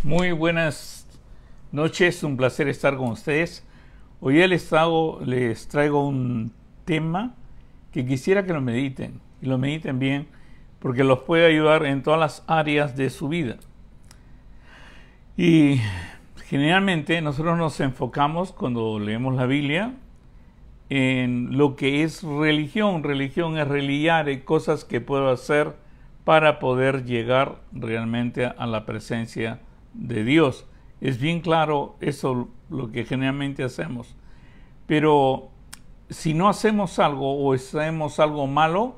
Muy buenas noches, un placer estar con ustedes. Hoy día les traigo un tema que quisiera que lo mediten, y lo mediten bien, porque los puede ayudar en todas las áreas de su vida. Y generalmente nosotros nos enfocamos, cuando leemos la Biblia, en lo que es religión. Religión es religar, cosas que puedo hacer para poder llegar realmente a la presencia de Dios. Es bien claro eso, lo que generalmente hacemos. Pero si no hacemos algo o hacemos algo malo,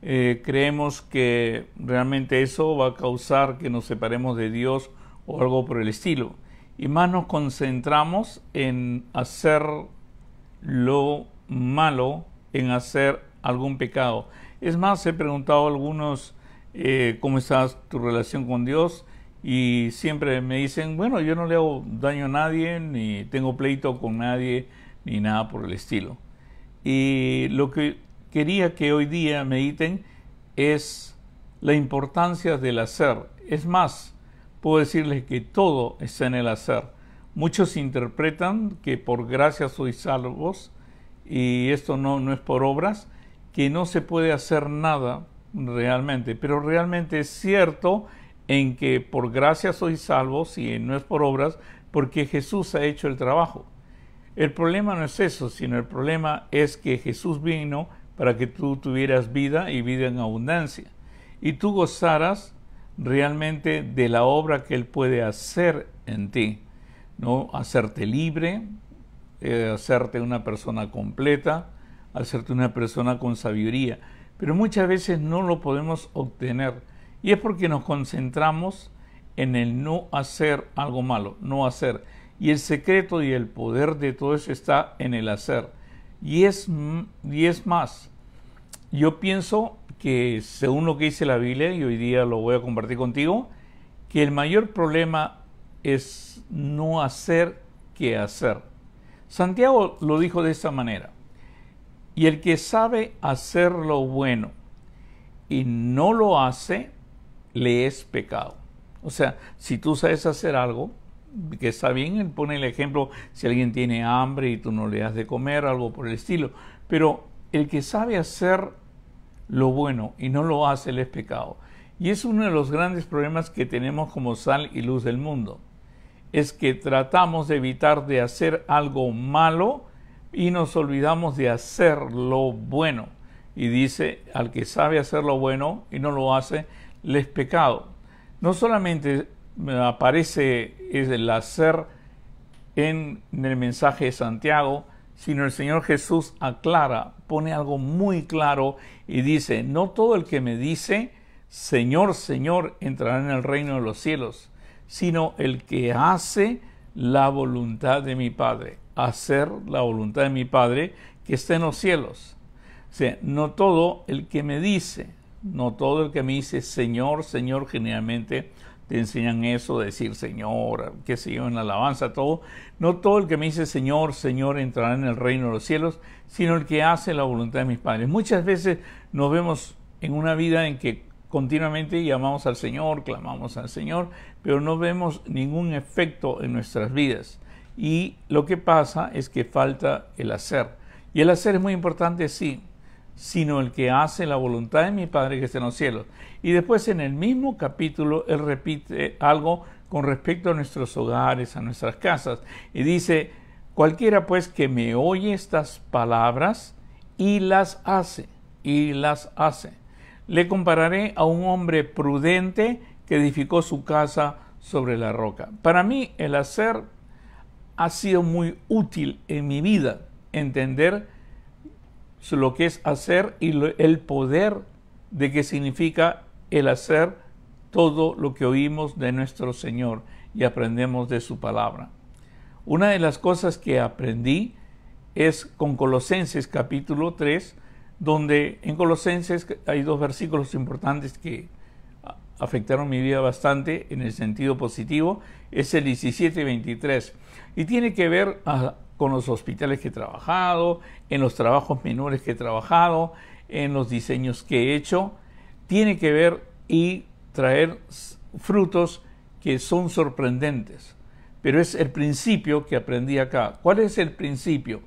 creemos que realmente eso va a causar que nos separemos de Dios o algo por el estilo. Y más nos concentramos en hacer lo malo, en hacer algún pecado. Es más, he preguntado a algunos cómo está tu relación con Dios, y siempre me dicen, bueno, yo no le hago daño a nadie, ni tengo pleito con nadie, ni nada por el estilo. Y lo que quería que hoy día mediten es la importancia del hacer. Es más, puedo decirles que todo está en el hacer. Muchos interpretan que por gracia sois salvos, y esto no es por obras, que no se puede hacer nada realmente, pero realmente es cierto en que por gracia sois salvos y no es por obras, porque Jesús ha hecho el trabajo. El problema no es eso, sino el problema es que Jesús vino para que tú tuvieras vida y vida en abundancia, y tú gozaras realmente de la obra que Él puede hacer en ti, ¿no? Hacerte libre, hacerte una persona completa, hacerte una persona con sabiduría. Pero muchas veces no lo podemos obtener, y es porque nos concentramos en el no hacer algo malo, no hacer. Y el secreto y el poder de todo eso está en el hacer. Y es más, yo pienso que según lo que dice la Biblia, y hoy día lo voy a compartir contigo, que el mayor problema es no hacer que hacer. Santiago lo dijo de esta manera: y el que sabe hacer lo bueno y no lo hace, le es pecado. O sea, si tú sabes hacer algo que está bien, él pone el ejemplo, si alguien tiene hambre y tú no le das de comer, algo por el estilo. Pero el que sabe hacer lo bueno y no lo hace, le es pecado. Y es uno de los grandes problemas que tenemos como sal y luz del mundo. Es que tratamos de evitar de hacer algo malo y nos olvidamos de hacer lo bueno. Y dice, al que sabe hacer lo bueno y no lo hace, le es pecado. No solamente aparece el hacer en el mensaje de Santiago, sino el Señor Jesús aclara, pone algo muy claro y dice, no todo el que me dice, Señor, Señor, entrará en el reino de los cielos, sino el que hace la voluntad de mi Padre. Hacer la voluntad de mi Padre que está en los cielos. O sea, no todo el que me dice, no todo el que me dice Señor, Señor, generalmente te enseñan eso, decir Señor, qué sé yo, en la alabanza, todo. No todo el que me dice Señor, Señor, entrará en el reino de los cielos, sino el que hace la voluntad de mis padres. Muchas veces nos vemos en una vida en que continuamente llamamos al Señor, clamamos al Señor, pero no vemos ningún efecto en nuestras vidas. Y lo que pasa es que falta el hacer. Y el hacer es muy importante, sí, sino el que hace la voluntad de mi Padre que está en los cielos. Y después en el mismo capítulo Él repite algo con respecto a nuestros hogares, a nuestras casas. Y dice, cualquiera pues que me oye estas palabras y las hace, le compararé a un hombre prudente que edificó su casa sobre la roca. Para mí el hacer ha sido muy útil en mi vida, entender lo que es hacer y el poder de que significa el hacer todo lo que oímos de nuestro Señor y aprendemos de su palabra. Una de las cosas que aprendí es con Colosenses capítulo 3, donde en Colosenses hay dos versículos importantes que afectaron mi vida bastante en el sentido positivo. Es el 17 y 23, y tiene que ver con los hospitales que he trabajado, en los trabajos menores que he trabajado, en los diseños que he hecho. Tiene que ver y traer frutos que son sorprendentes, pero es el principio que aprendí acá. ¿Cuál es el principio?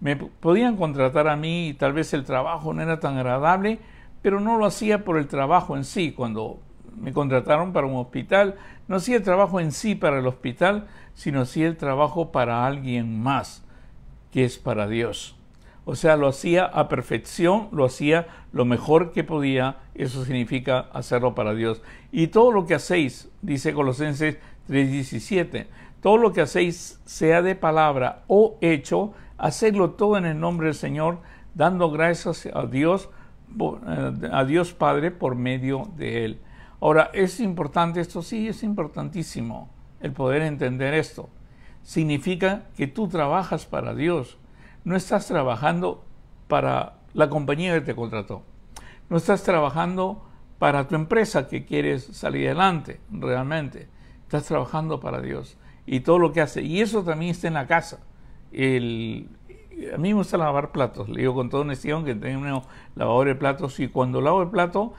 Me podían contratar a mí y tal vez el trabajo no era tan agradable, pero no lo hacía por el trabajo en sí. Cuando me contrataron para un hospital, no hacía el trabajo en sí para el hospital, sino hacía el trabajo para alguien más, que es para Dios. O sea, lo hacía a perfección, lo hacía lo mejor que podía. Eso significa hacerlo para Dios. Y todo lo que hacéis, dice Colosenses 3:17, todo lo que hacéis, sea de palabra o hecho, hacedlo todo en el nombre del Señor, dando gracias a Dios Padre por medio de Él. Ahora, ¿es importante esto? Sí, es importantísimo el poder entender esto. Significa que tú trabajas para Dios. No estás trabajando para la compañía que te contrató. No estás trabajando para tu empresa que quieres salir adelante, realmente. Estás trabajando para Dios. Y todo lo que hace. Y eso también está en la casa. A mí me gusta lavar platos. Le digo con toda honestidad que tengo un lavador de platos. Y cuando lavo el plato,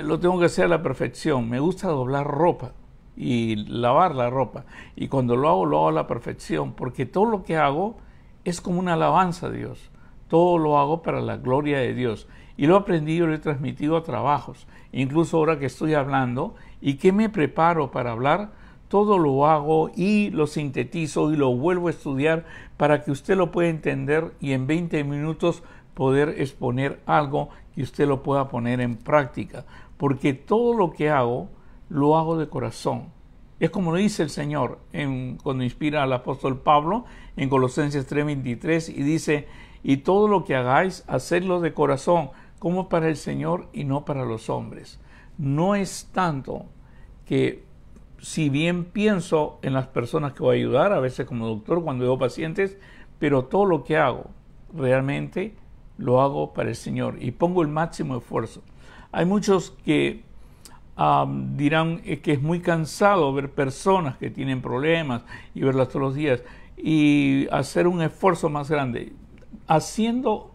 lo tengo que hacer a la perfección. Me gusta doblar ropa y lavar la ropa. Y cuando lo hago a la perfección. Porque todo lo que hago es como una alabanza a Dios. Todo lo hago para la gloria de Dios. Y lo he aprendido y lo he transmitido a trabajos. Incluso ahora que estoy hablando y que me preparo para hablar, todo lo hago y lo sintetizo y lo vuelvo a estudiar para que usted lo pueda entender y en 20 minutos poder exponer algo que usted lo pueda poner en práctica. Porque todo lo que hago, lo hago de corazón. Es como lo dice el Señor cuando inspira al apóstol Pablo en Colosenses 3:23 y dice, y todo lo que hagáis, hacedlo de corazón, como para el Señor y no para los hombres. No es tanto que, si bien pienso en las personas que voy a ayudar, a veces como doctor cuando veo pacientes, pero todo lo que hago realmente lo hago para el Señor y pongo el máximo esfuerzo. Hay muchos que dirán que es muy cansado ver personas que tienen problemas y verlas todos los días y hacer un esfuerzo más grande. Haciendo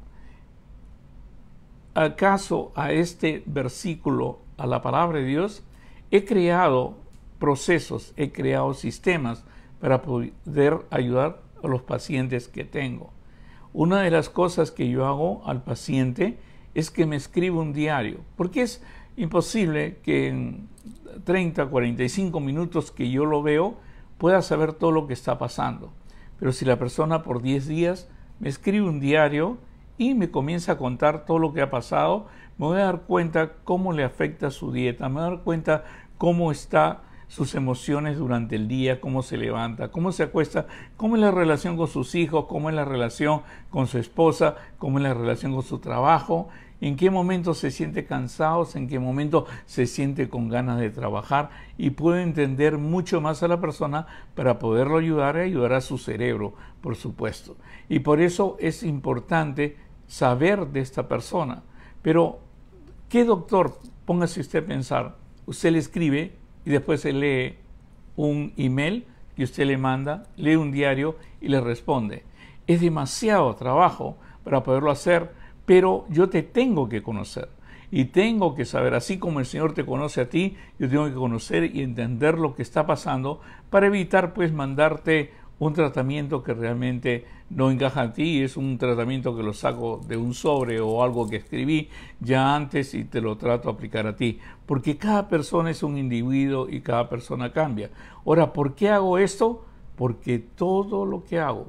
caso a este versículo, a la palabra de Dios, he creado procesos, he creado sistemas para poder ayudar a los pacientes que tengo. Una de las cosas que yo hago al paciente es que me escribo un diario, porque es imposible que en 30, 45 minutos que yo lo veo pueda saber todo lo que está pasando. Pero si la persona por 10 días me escribe un diario y me comienza a contar todo lo que ha pasado, me voy a dar cuenta cómo le afecta su dieta, me voy a dar cuenta cómo está sus emociones durante el día, cómo se levanta, cómo se acuesta, cómo es la relación con sus hijos, cómo es la relación con su esposa, cómo es la relación con su trabajo, en qué momento se siente cansado, en qué momento se siente con ganas de trabajar, y puedo entender mucho más a la persona para poderlo ayudar y ayudar a su cerebro, por supuesto. Y por eso es importante saber de esta persona. Pero, ¿qué doctor? Póngase usted a pensar. Usted le escribe y después se lee un email que usted le manda, lee un diario y le responde. Es demasiado trabajo para poderlo hacer, pero yo te tengo que conocer y tengo que saber, así como el Señor te conoce a ti, yo tengo que conocer y entender lo que está pasando para evitar pues mandarte un tratamiento que realmente no encaja a ti, es un tratamiento que lo saco de un sobre o algo que escribí ya antes y te lo trato de aplicar a ti, porque cada persona es un individuo y cada persona cambia. Ahora, ¿por qué hago esto? Porque todo lo que hago,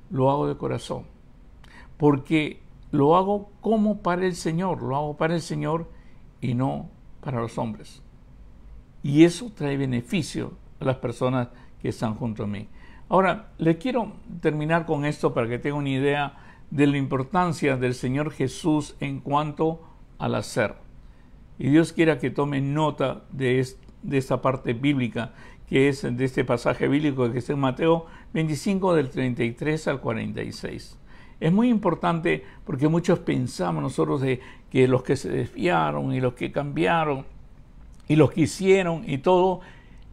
lo hago de corazón, porque lo hago como para el Señor, lo hago para el Señor y no para los hombres. Y eso trae beneficio a las personas que están junto a mí. Ahora, le quiero terminar con esto para que tenga una idea de la importancia del Señor Jesús en cuanto al hacer. Y Dios quiera que tome nota de esta parte bíblica, que es de este pasaje bíblico que está en Mateo 25 del 33 al 46. Es muy importante porque muchos pensamos nosotros de que los que se desviaron y los que cambiaron y los que hicieron y todo,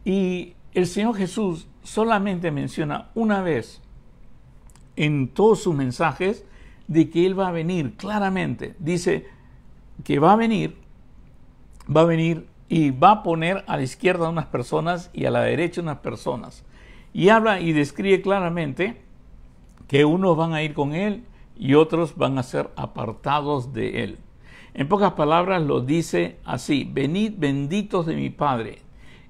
y el Señor Jesús solamente menciona una vez en todos sus mensajes de que Él va a venir claramente. Dice que va a venir y va a poner a la izquierda unas personas y a la derecha unas personas. Y habla y describe claramente que unos van a ir con él y otros van a ser apartados de él. En pocas palabras lo dice así: venid benditos de mi Padre,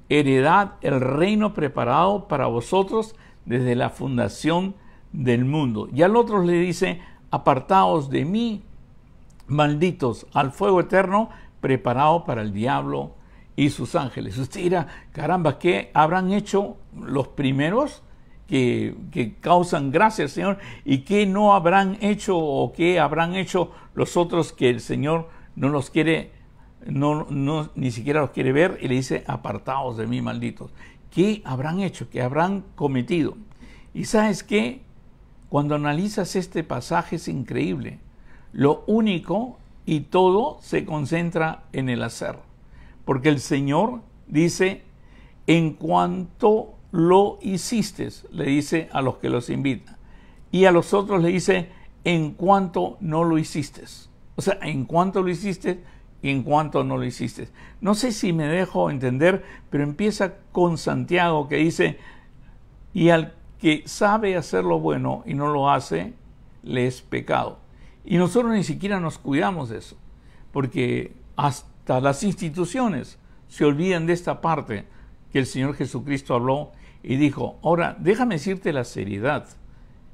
heredad el reino preparado para vosotros desde la fundación del mundo. Y al otro le dice: apartaos de mí, malditos, al fuego eterno preparado para el diablo y sus ángeles. Usted dirá, caramba, ¿qué habrán hecho los primeros que causan gracia al Señor y qué no habrán hecho o qué habrán hecho los otros que el Señor no los quiere, ni siquiera los quiere ver, y le dice: apartaos de mí, malditos? ¿Qué habrán hecho? ¿Qué habrán cometido? Y ¿sabes qué? Cuando analizas este pasaje es increíble. Lo único y todo se concentra en el hacer. Porque el Señor dice: en cuanto lo hiciste, le dice a los que los invitan. Y a los otros le dice: en cuanto no lo hiciste. O sea, en cuanto lo hiciste y en cuanto no lo hiciste. No sé si me dejo entender, pero empieza con Santiago, que dice: y al que sabe hacer lo bueno y no lo hace, le es pecado. Y nosotros ni siquiera nos cuidamos de eso, porque hasta las instituciones se olvidan de esta parte que el Señor Jesucristo habló y dijo. Ahora, déjame decirte la seriedad.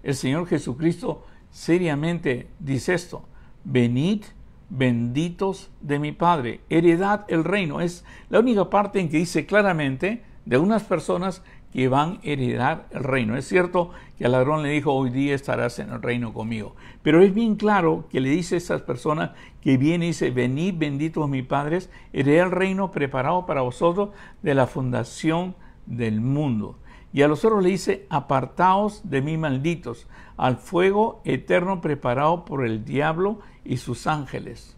El Señor Jesucristo seriamente dice esto: venid benditos de mi Padre, heredad el reino. Es la única parte en que dice claramente de unas personas que van a heredar el reino. Es cierto que al ladrón le dijo: hoy día estarás en el reino conmigo. Pero es bien claro que le dice a esas personas que viene y dice: venid benditos mis padres, heredad el reino preparado para vosotros de la fundación del mundo. Y a los otros le dice: apartaos de mí, malditos, al fuego eterno preparado por el diablo y sus ángeles.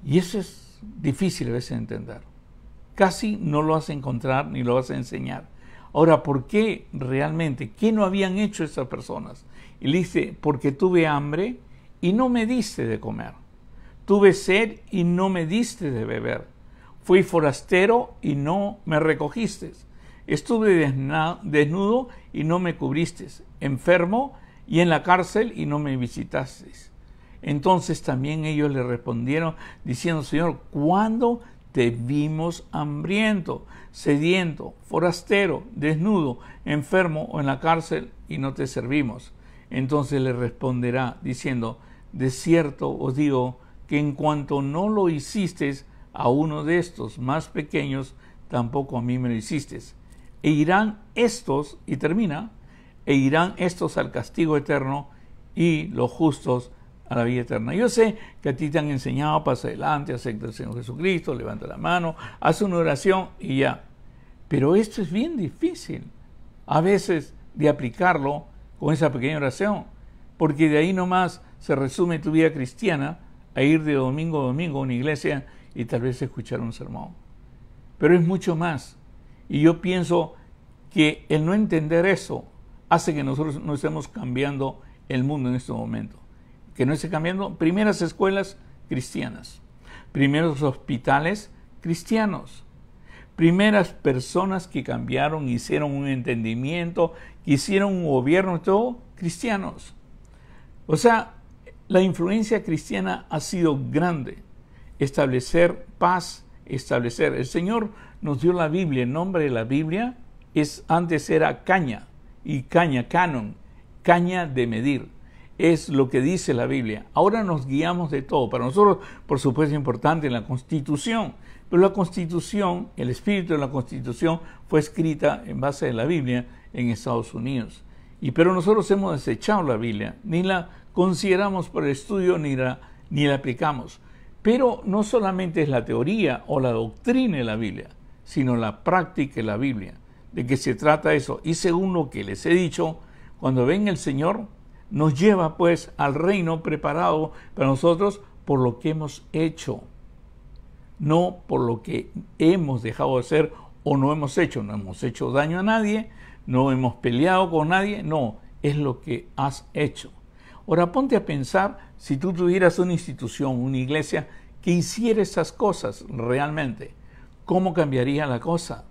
Y eso es difícil a veces de entender. Casi no lo vas a encontrar ni lo vas a enseñar. Ahora, ¿por qué realmente? ¿Qué no habían hecho esas personas? Y le dice: porque tuve hambre y no me diste de comer. Tuve sed y no me diste de beber. Fui forastero y no me recogiste. Estuve desnudo y no me cubriste. Enfermo y en la cárcel y no me visitasteis. Entonces también ellos le respondieron diciendo: Señor, ¿cuándo te vimos hambriento, sediento, forastero, desnudo, enfermo o en la cárcel y no te servimos? Entonces le responderá diciendo: de cierto os digo que en cuanto no lo hicisteis a uno de estos más pequeños, tampoco a mí me lo hicisteis. E irán estos, y termina, e irán estos al castigo eterno y los justos a la vida eterna. Yo sé que a ti te han enseñado: pasa adelante, acepta al Señor Jesucristo, levanta la mano, haz una oración y ya. Pero esto es bien difícil a veces de aplicarlo con esa pequeña oración, porque de ahí nomás se resume tu vida cristiana a ir de domingo a domingo a una iglesia y tal vez escuchar un sermón. Pero es mucho más. Y yo pienso que el no entender eso hace que nosotros no estemos cambiando el mundo en este momento. Que no esté cambiando primeras escuelas cristianas, primeros hospitales cristianos, primeras personas que cambiaron, hicieron un entendimiento, que hicieron un gobierno, todo cristianos. O sea, la influencia cristiana ha sido grande. Establecer paz, establecer. El Señor nos dio la Biblia. El nombre de la Biblia antes era caña, y caña, canon, caña de medir. Es lo que dice la Biblia. Ahora nos guiamos de todo. Para nosotros, por supuesto, es importante la Constitución. Pero la Constitución, el espíritu de la Constitución fue escrita en base a la Biblia en Estados Unidos. Pero nosotros hemos desechado la Biblia. Ni la consideramos por el estudio, ni la aplicamos. Pero no solamente es la teoría o la doctrina de la Biblia, sino la práctica de la Biblia. ¿De qué se trata eso? Y según lo que les he dicho, cuando venga el Señor, nos lleva pues al reino preparado para nosotros por lo que hemos hecho, no por lo que hemos dejado de hacer o no hemos hecho. No hemos hecho daño a nadie, no hemos peleado con nadie, no, es lo que has hecho. Ahora ponte a pensar, si tú tuvieras una institución, una iglesia que hiciera esas cosas realmente, ¿cómo cambiaría la cosa?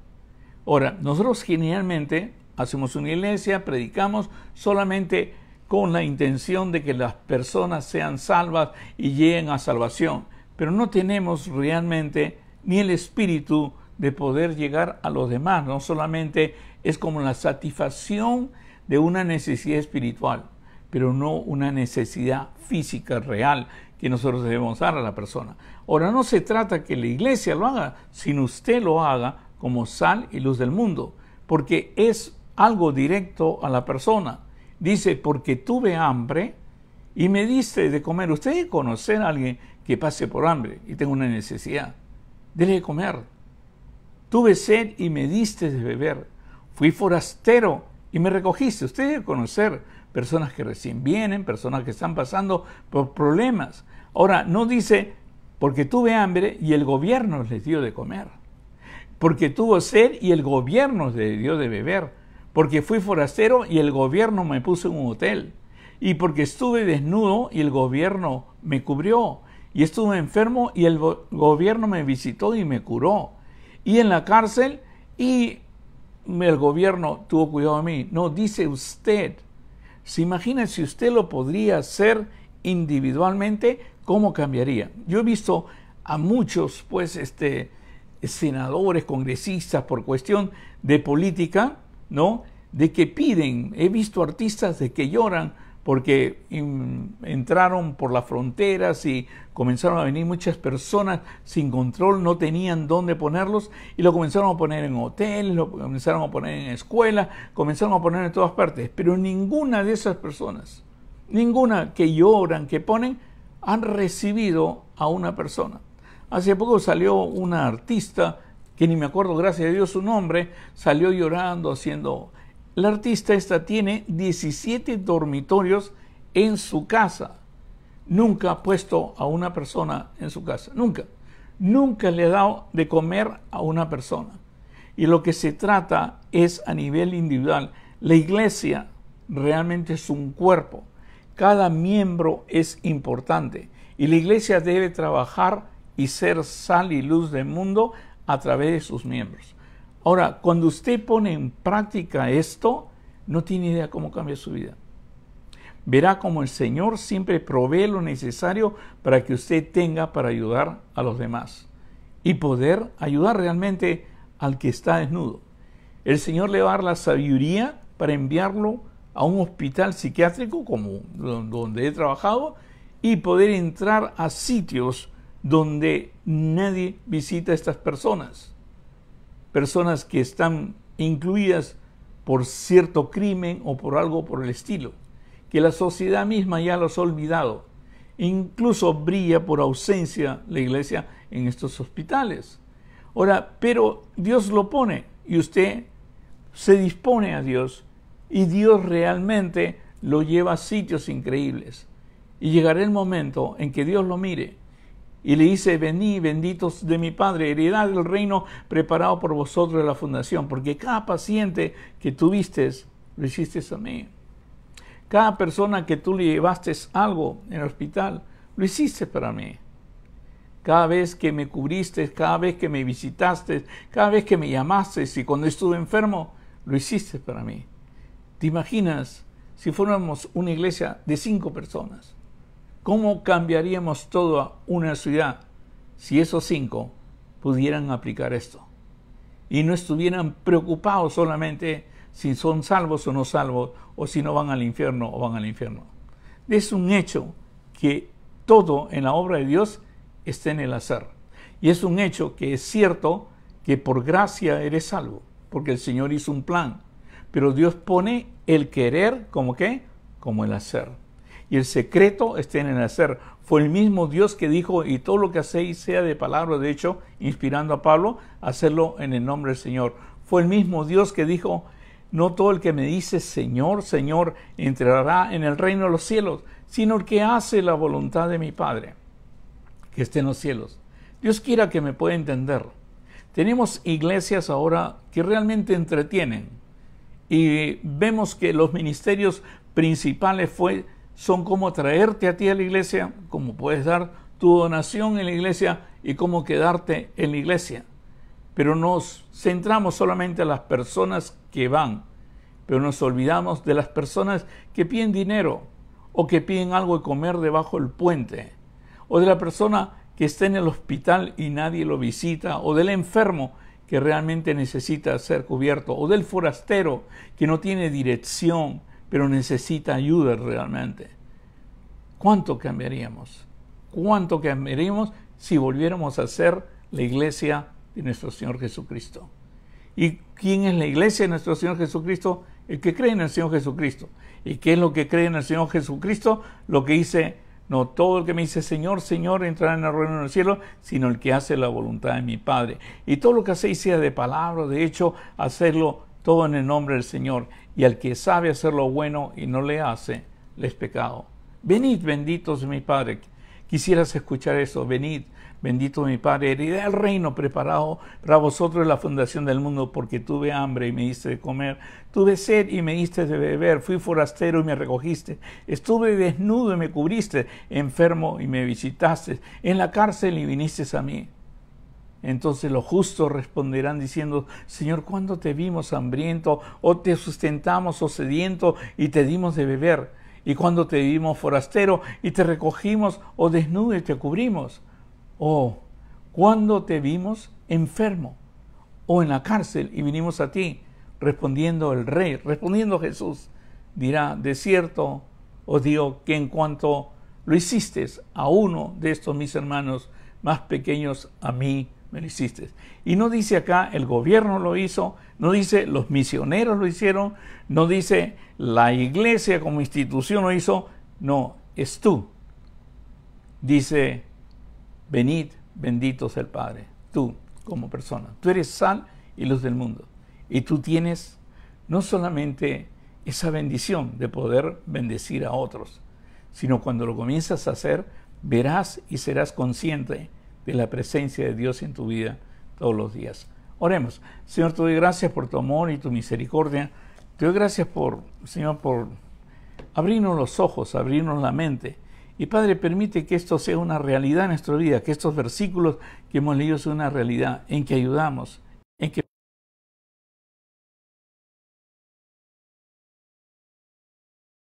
Ahora, nosotros generalmente hacemos una iglesia, predicamos solamente con la intención de que las personas sean salvas y lleguen a salvación, pero no tenemos realmente ni el espíritu de poder llegar a los demás, no solamente es como la satisfacción de una necesidad espiritual, pero no una necesidad física real que nosotros debemos dar a la persona. Ahora, no se trata que la iglesia lo haga, sino usted lo haga como sal y luz del mundo, porque es algo directo a la persona. Dice, porque tuve hambre y me diste de comer. Usted debe conocer a alguien que pase por hambre y tenga una necesidad. Dele de comer. Tuve sed y me diste de beber. Fui forastero y me recogiste. Usted debe conocer personas que recién vienen, personas que están pasando por problemas. Ahora, no dice, porque tuve hambre y el gobierno les dio de comer. Porque tuvo sed y el gobierno les dio de beber. Porque fui forastero y el gobierno me puso en un hotel. Y porque estuve desnudo y el gobierno me cubrió. Y estuve enfermo y el gobierno me visitó y me curó. Y en la cárcel y el gobierno tuvo cuidado de mí. No, dice usted. ¿Se imagina si usted lo podría hacer individualmente? ¿Cómo cambiaría? Yo he visto a muchos, senadores, congresistas, por cuestión de política, ¿no? De que piden, he visto artistas de que lloran porque entraron por las fronteras y comenzaron a venir muchas personas sin control, no tenían dónde ponerlos y lo comenzaron a poner en hoteles, lo comenzaron a poner en escuelas, comenzaron a poner en todas partes, pero ninguna de esas personas, ninguna que lloran, que ponen, han recibido a una persona. Hace poco salió una artista, que ni me acuerdo, gracias a Dios, su nombre, salió llorando, haciendo... La artista esta tiene 17 dormitorios en su casa. Nunca ha puesto a una persona en su casa, nunca. Nunca le ha dado de comer a una persona. Y lo que se trata es a nivel individual. La iglesia realmente es un cuerpo. Cada miembro es importante. Y la iglesia debe trabajar y ser sal y luz del mundo a través de sus miembros. Ahora, cuando usted pone en práctica esto, no tiene idea cómo cambia su vida. Verá cómo el Señor siempre provee lo necesario para que usted tenga para ayudar a los demás y poder ayudar realmente al que está desnudo. El Señor le va a dar la sabiduría para enviarlo a un hospital psiquiátrico como donde he trabajado y poder entrar a sitios donde nadie visita a estas personas. Personas que están incluidas por cierto crimen o por algo por el estilo, que la sociedad misma ya los ha olvidado. Incluso brilla por ausencia la iglesia en estos hospitales. Ahora, pero Dios lo pone y usted se dispone a Dios y Dios realmente lo lleva a sitios increíbles. Y llegará el momento en que Dios lo mire y le dice, venid benditos de mi Padre, heredad del reino preparado por vosotros de la fundación, porque cada paciente que tuviste, lo hiciste a mí. Cada persona que tú le llevaste algo en el hospital, lo hiciste para mí. Cada vez que me cubriste, cada vez que me visitaste, cada vez que me llamaste y cuando estuve enfermo, lo hiciste para mí. ¿Te imaginas si fuéramos una iglesia de 5 personas? ¿Cómo cambiaríamos toda una ciudad si esos 5 pudieran aplicar esto? Y no estuvieran preocupados solamente si son salvos o no salvos, o si no van al infierno o van al infierno. Es un hecho que todo en la obra de Dios está en el hacer. Y es un hecho que es cierto que por gracia eres salvo, porque el Señor hizo un plan. Pero Dios pone el querer como ¿qué? Como el hacer. Y el secreto está en el hacer. Fue el mismo Dios que dijo, y todo lo que hacéis sea de palabra o de hecho, inspirando a Pablo, hacerlo en el nombre del Señor. Fue el mismo Dios que dijo, no todo el que me dice Señor, Señor, entrará en el reino de los cielos, sino el que hace la voluntad de mi Padre, que esté en los cielos. Dios quiera que me pueda entender. Tenemos iglesias ahora que realmente entretienen. Y vemos que los ministerios principales son como traerte a ti a la iglesia, como puedes dar tu donación en la iglesia y cómo quedarte en la iglesia. Pero nos centramos solamente en las personas que van, pero nos olvidamos de las personas que piden dinero o que piden algo de comer debajo del puente, o de la persona que está en el hospital y nadie lo visita, o del enfermo que realmente necesita ser cubierto, o del forastero que no tiene dirección, pero necesita ayuda realmente. ¿Cuánto cambiaríamos? ¿Cuánto cambiaríamos si volviéramos a ser la iglesia de nuestro Señor Jesucristo? ¿Y quién es la iglesia de nuestro Señor Jesucristo? El que cree en el Señor Jesucristo. ¿Y qué es lo que cree en el Señor Jesucristo? Lo que dice, no todo el que me dice Señor, Señor entrará en el reino del cielo, sino el que hace la voluntad de mi Padre. Y todo lo que hacéis sea de palabra, de hecho, hacerlo todo en el nombre del Señor. Y al que sabe hacer lo bueno y no le hace, le es pecado. Venid, benditos de mi Padre. Quisieras escuchar eso. Venid, bendito mi Padre, heredad el reino preparado para vosotros en la fundación del mundo, porque tuve hambre y me diste de comer, tuve sed y me diste de beber, fui forastero y me recogiste, estuve desnudo y me cubriste, enfermo y me visitaste, en la cárcel y viniste a mí. Entonces los justos responderán diciendo, Señor, ¿cuándo te vimos hambriento, o te sustentamos, o sediento, y te dimos de beber? Y cuando te vimos forastero, y te recogimos, o desnudo, y te cubrimos. O cuando te vimos enfermo, o en la cárcel, y vinimos a ti. Respondiendo el rey, respondiendo Jesús, dirá, de cierto os digo que en cuanto lo hiciste a uno de estos mis hermanos más pequeños, a mí me lo hiciste. Y no dice acá el gobierno lo hizo, no dice los misioneros lo hicieron, no dice la iglesia como institución lo hizo, no, es tú. Dice, venid, bendito sea el Padre, tú como persona. Tú eres sal y luz del mundo. Y tú tienes no solamente esa bendición de poder bendecir a otros, sino cuando lo comienzas a hacer, verás y serás consciente de la presencia de Dios en tu vida todos los días. Oremos. Señor, te doy gracias por tu amor y tu misericordia. Te doy gracias Señor, por abrirnos los ojos, abrirnos la mente. Y Padre, permite que esto sea una realidad en nuestra vida, que estos versículos que hemos leído sean una realidad, en que ayudamos, en que